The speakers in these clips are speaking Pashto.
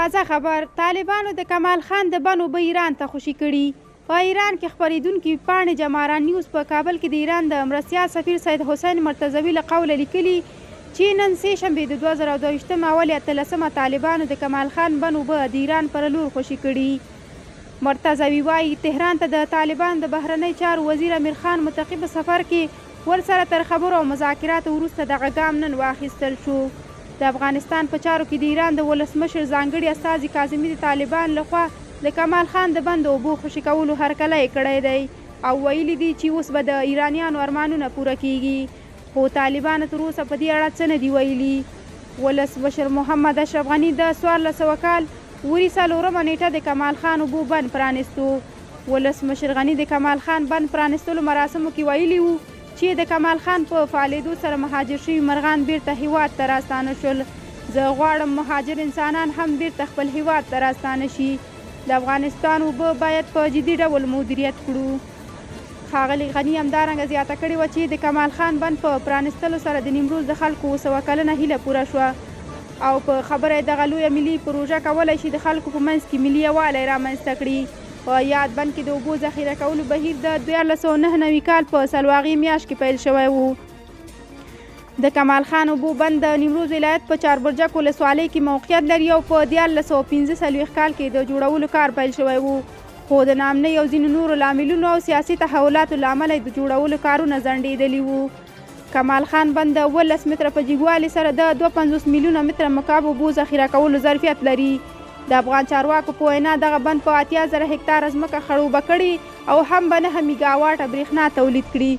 تازه خبر طالبانو د کمال خان د بن اوبه ایران ته خوشي کړي. په ایران کې خپرېدونکي پاڼې جماران نیوز په کابل کې د ایران د مرستیال سفیر سید حسین مرتضوي له قوله لیکلي چې نن سې شنبې د 2022 اول 13 طالبانو د کمال خان بن اوبه د ایران پر لور خوشي کړي. مرتضوي وایي تهران ته د طالبان د بهرنی چارو وزیر امیر خان متقب سفر کې ورسره تر خبرو او مذاکراتو وروسته دغه ګام نن واخیستل شو. د افغانستان په چارو کې د ایران د ولسمشر ځانګړي استازي کاظمي د طالبان لخوا د کمال خان د بند اوبو خوشي کولو هرکلی کړی دی او ویلي دي چې اوس به د ایرانیانو ارمانونه پوره کیږي، خو طالبانو تر اوسه په دې اړه څه نه دي ویلي. ولسمشر محمد اشرف غني د 1400 کال وري 4 نیټه د کمال خان اوبو بند پرانستو. ولسمشر غني د کمال خان بند پرانستلو مراسمو کې ویلي وو چې د کمال خان په فعالېدو سره مهاجر شوي مرغان بیرته هیواد ته راستانه شول. زه غواړم مهاجر انسانان هم بیرته خپل هیواد ته راستانه شي. د افغانستان اوبه باید په جدي ډول مدیریت کړو. ښاغلي غني همدارنګه زیاته کړې وه چې د کمال خان بند په پرانستلو سره د نیمروز د خلکو 100 کلنه هیله پوره شوه او په خبره یې دغه لویه ملي پروژه کولی شي د خلکو په منځ کې ملي یووالی رامنځته کړي. په یاد بند کې د اوبو ذخیره کولو بهیر د 1499 کال په سلواغې میاشت کې پیل شوی و. د کمال خان اوبو بند د نیمروز ولایت په چاربرجک ولسوالۍ کې موقعیت لري او په 1445 کال کې د جوړولو کار پیل شوی و، خو د نامنۍ او ځینو نورو لاملونو او سیاسي تحولاتو له امله د جوړولو کارونه ځنډېدلي وو. کمال خان بند د 18 متره په جګوالي سره د 52 میلیونه متره مکعب اوبو ذخیره کولو ظرفیت لري. د افغان چارواکو په وینا دغه بند په 80,000 هکتاره ځمکه خړوبه کړي او هم به 9 میګاواټه برېښنا تولید کړي.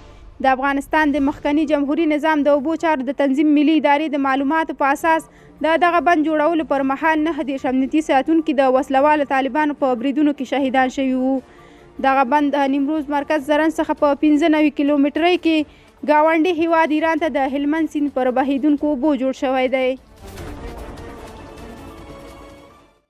د افغانستان د مخکني جمهوري نظام د اوبو چارو د تنظیم ملي ادارې د معلوماتو په اساس دغه بند جوړولو پر مهال 9 امنیتي ساتونکي د وسلوالو طالبانو په بریدونو کې شهیدان شوي وو. دغه بند د نیمروز مرکز زرن څخه په 95 کیلومترۍ کې ګاونډي هیواد ایران ته د هلمند سیند پر بهیدونکو اوبو جوړ شوی دی.